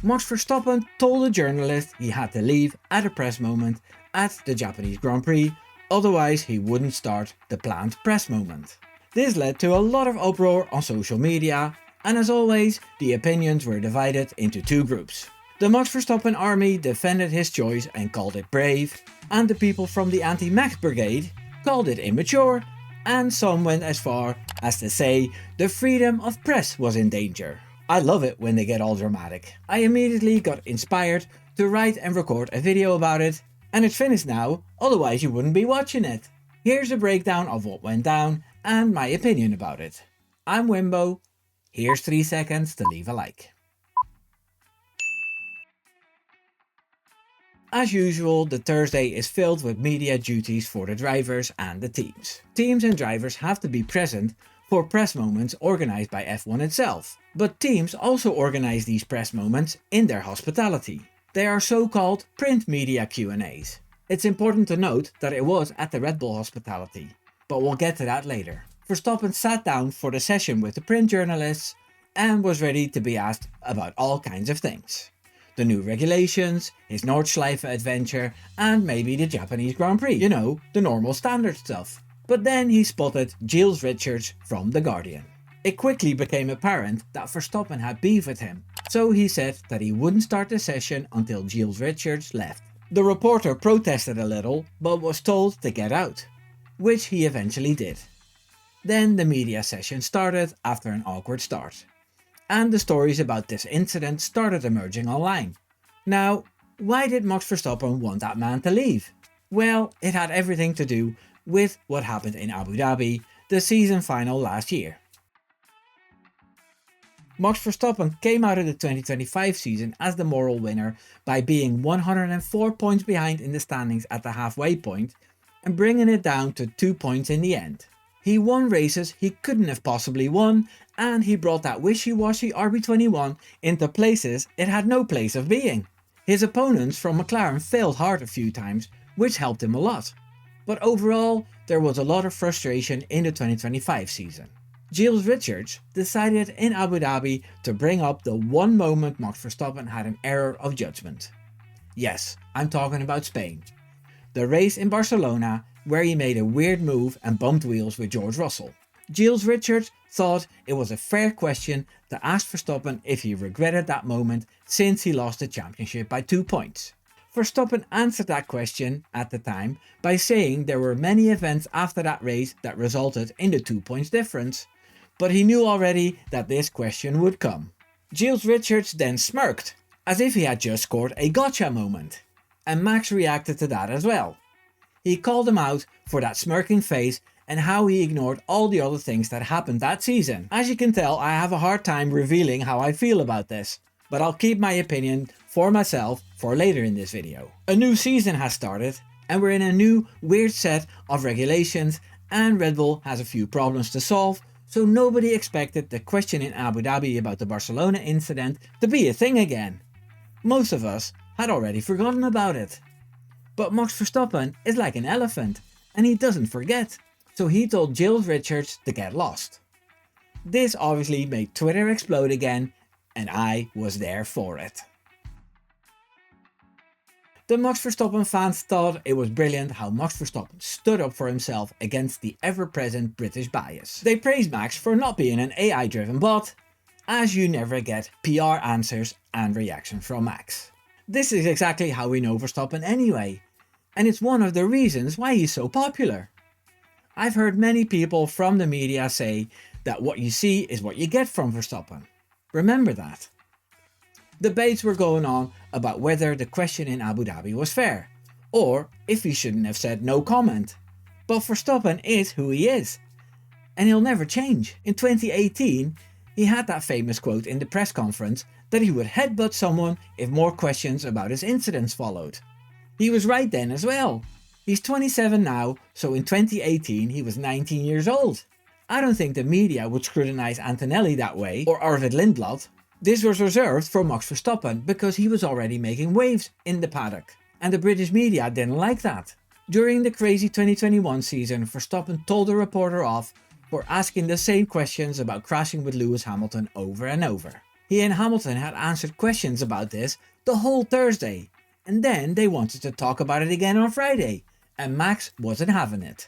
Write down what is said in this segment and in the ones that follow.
Max Verstappen told a journalist he had to leave at a press moment at the Japanese Grand Prix, otherwise he wouldn't start the planned press moment. This led to a lot of uproar on social media, and as always, the opinions were divided into two groups. The Max Verstappen army defended his choice and called it brave, and the people from the anti-Max brigade called it immature, and some went as far as to say the freedom of press was in danger. I love it when they get all dramatic. I immediately got inspired to write and record a video about it, and it's finished now, otherwise you wouldn't be watching it. Here's a breakdown of what went down and my opinion about it. I'm Wimbo, here's 3 seconds to leave a like. As usual, the Thursday is filled with media duties for the drivers and the teams. Teams and drivers have to be present for press moments organised by F1 itself, but teams also organise these press moments in their hospitality. They are so-called print media Q&As. It's important to note that it was at the Red Bull hospitality, but we'll get to that later. Verstappen sat down for the session with the print journalists and was ready to be asked about all kinds of things. The new regulations, his Nordschleife adventure, and maybe the Japanese Grand Prix. You know, the normal standard stuff. But then he spotted Giles Richards from The Guardian. It quickly became apparent that Verstappen had beef with him, so he said that he wouldn't start the session until Giles Richards left. The reporter protested a little, but was told to get out, which he eventually did. Then the media session started after an awkward start, and the stories about this incident started emerging online. Now, why did Max Verstappen want that man to leave? Well, it had everything to do with what happened in Abu Dhabi, the season final last year. Max Verstappen came out of the 2025 season as the moral winner by being 104 points behind in the standings at the halfway point and bringing it down to 2 points in the end. He won races he couldn't have possibly won, and he brought that wishy-washy RB21 into places it had no place of being. His opponents from McLaren failed hard a few times, which helped him a lot. But overall, there was a lot of frustration in the 2025 season. Giles Richards decided in Abu Dhabi to bring up the one moment Max Verstappen had an error of judgment. Yes, I'm talking about Spain. The race in Barcelona, where he made a weird move and bumped wheels with George Russell. Giles Richards thought it was a fair question to ask Verstappen if he regretted that moment since he lost the championship by 2 points. Verstappen answered that question at the time by saying there were many events after that race that resulted in the 2 points difference, but he knew already that this question would come. Giles Richards then smirked, as if he had just scored a gotcha moment, and Max reacted to that as well. He called him out for that smirking face and how he ignored all the other things that happened that season. As you can tell, I have a hard time revealing how I feel about this, but I'll keep my opinion for myself for later in this video. A new season has started and we're in a new weird set of regulations, and Red Bull has a few problems to solve, so nobody expected the question in Abu Dhabi about the Barcelona incident to be a thing again. Most of us had already forgotten about it. But Max Verstappen is like an elephant and he doesn't forget, so he told Giles Richards to get lost. This obviously made Twitter explode again, and I was there for it. The Max Verstappen fans thought it was brilliant how Max Verstappen stood up for himself against the ever-present British bias. They praised Max for not being an AI-driven bot, as you never get PR answers and reactions from Max. This is exactly how we know Verstappen anyway, and it's one of the reasons why he's so popular. I've heard many people from the media say that what you see is what you get from Verstappen. Remember that. Debates were going on about whether the question in Abu Dhabi was fair, or if he shouldn't have said no comment. But Verstappen is who he is, and he'll never change. In 2018, he had that famous quote in the press conference that he would headbutt someone if more questions about his incidents followed. He was right then as well. He's 27 now, so in 2018 he was 19 years old. I don't think the media would scrutinise Antonelli that way, or Arvid Lindblad. This was reserved for Max Verstappen because he was already making waves in the paddock, and the British media didn't like that. During the crazy 2021 season, Verstappen told the reporter off for asking the same questions about crashing with Lewis Hamilton over and over. He and Hamilton had answered questions about this the whole Thursday, and then they wanted to talk about it again on Friday, and Max wasn't having it.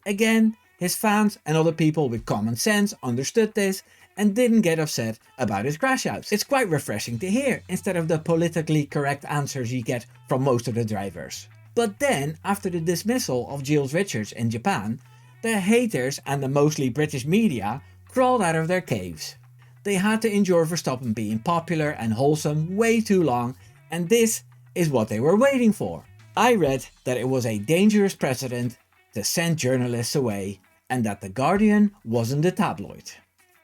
Again, his fans and other people with common sense understood this and didn't get upset about his crash outs. It's quite refreshing to hear, instead of the politically correct answers you get from most of the drivers. But then, after the dismissal of Jules Richards in Japan, the haters and the mostly British media crawled out of their caves. They had to endure Verstappen being popular and wholesome way too long, and this is what they were waiting for. I read that it was a dangerous precedent to send journalists away, and that The Guardian wasn't a tabloid.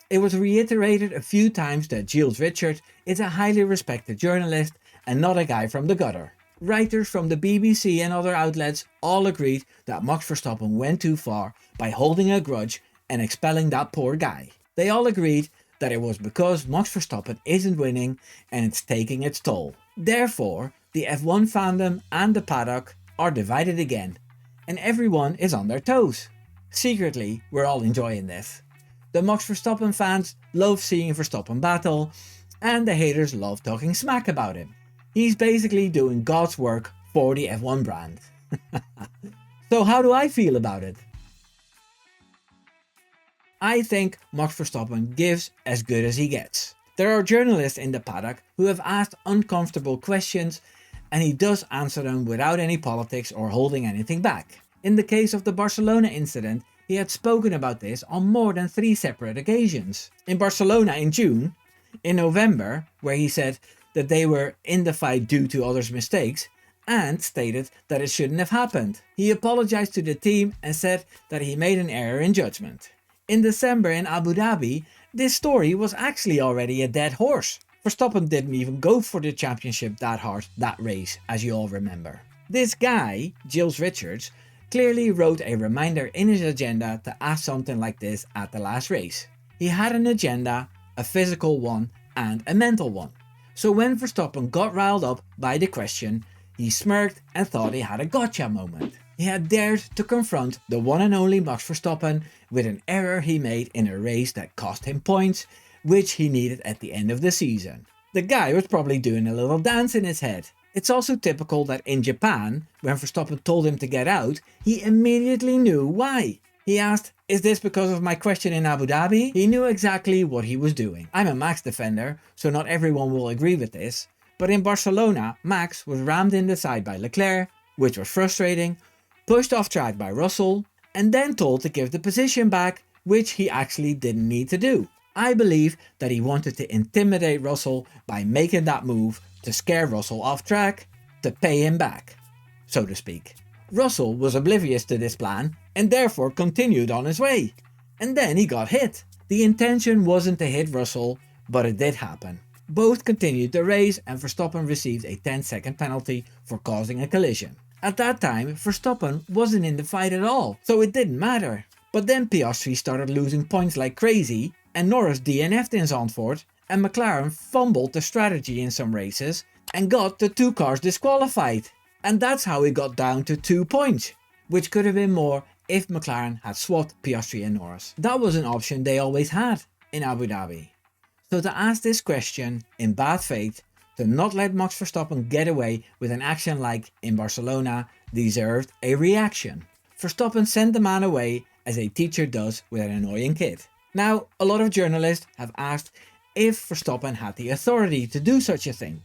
It was reiterated a few times that Jules Richards is a highly respected journalist and not a guy from the gutter. Writers from the BBC and other outlets all agreed that Max Verstappen went too far by holding a grudge and expelling that poor guy. They all agreed that it was because Max Verstappen isn't winning and it's taking its toll. Therefore, the F1 fandom and the paddock are divided again, and everyone is on their toes. Secretly, we're all enjoying this. The Max Verstappen fans love seeing Verstappen battle, and the haters love talking smack about him. He's basically doing God's work for the F1 brand. So how do I feel about it? I think Max Verstappen gives as good as he gets. There are journalists in the paddock who have asked uncomfortable questions, and he does answer them without any politics or holding anything back. In the case of the Barcelona incident, he had spoken about this on more than 3 separate occasions. In Barcelona in June, in November, where he said that they were in the fight due to others' mistakes, and stated that it shouldn't have happened. He apologized to the team and said that he made an error in judgment. In December in Abu Dhabi, this story was actually already a dead horse. Verstappen didn't even go for the championship that hard that race, as you all remember. This guy, Jules Richards, clearly wrote a reminder in his agenda to ask something like this at the last race. He had an agenda, a physical one and a mental one. So when Verstappen got riled up by the question, he smirked and thought he had a gotcha moment. He had dared to confront the one and only Max Verstappen with an error he made in a race that cost him points, which he needed at the end of the season. The guy was probably doing a little dance in his head. It's also typical that in Japan, when Verstappen told him to get out, he immediately knew why. He asked, "Is this because of my question in Abu Dhabi?" He knew exactly what he was doing. I'm a Max defender, so not everyone will agree with this, but in Barcelona, Max was rammed in the side by Leclerc, which was frustrating, pushed off track by Russell, and then told to give the position back, which he actually didn't need to do. I believe that he wanted to intimidate Russell by making that move to scare Russell off track, to pay him back, so to speak. Russell was oblivious to this plan and therefore continued on his way. And then he got hit. The intention wasn't to hit Russell, but it did happen. Both continued the race and Verstappen received a 10-second penalty for causing a collision. At that time, Verstappen wasn't in the fight at all, so it didn't matter. But then Piastri started losing points like crazy, and Norris DNF'd in Zandvoort, and McLaren fumbled the strategy in some races and got the 2 cars disqualified. And that's how it got down to 2 points, which could have been more if McLaren had swapped Piastri and Norris. That was an option they always had in Abu Dhabi. So to ask this question in bad faith, to not let Max Verstappen get away with an action like in Barcelona, deserved a reaction. Verstappen sent the man away as a teacher does with an annoying kid. Now, a lot of journalists have asked if Verstappen had the authority to do such a thing.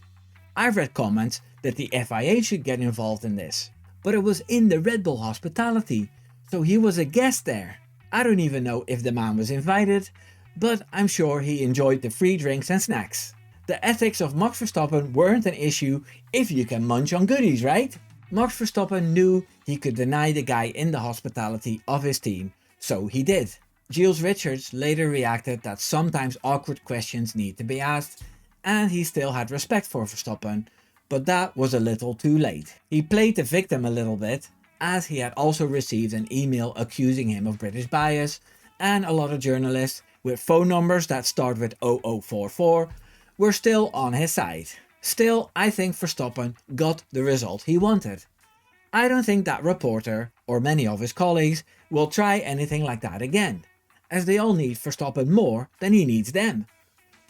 I've read comments that the FIA should get involved in this, but it was in the Red Bull hospitality, so he was a guest there. I don't even know if the man was invited, but I'm sure he enjoyed the free drinks and snacks. The ethics of Max Verstappen weren't an issue if you can munch on goodies, right? Max Verstappen knew he could deny the guy in the hospitality of his team, so he did. Jules Richards later reacted that sometimes awkward questions need to be asked, and he still had respect for Verstappen, but that was a little too late. He played the victim a little bit, as he had also received an email accusing him of British bias, and a lot of journalists with phone numbers that start with 0044 were still on his side. Still, I think Verstappen got the result he wanted. I don't think that reporter, or many of his colleagues, will try anything like that again, as they all need Verstappen more than he needs them.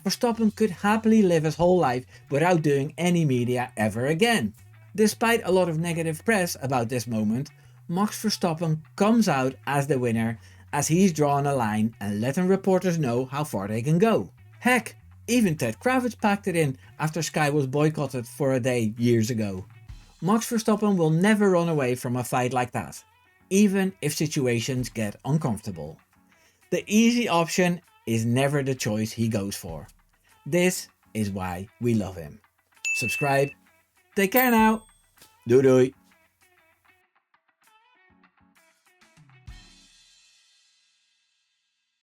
Verstappen could happily live his whole life without doing any media ever again. Despite a lot of negative press about this moment, Max Verstappen comes out as the winner as he's drawn a line and letting reporters know how far they can go. Heck, even Ted Kravitz packed it in after Sky was boycotted for a day years ago. Max Verstappen will never run away from a fight like that, even if situations get uncomfortable. The easy option is never the choice he goes for. This is why we love him. Subscribe. Take care now. Doei doei.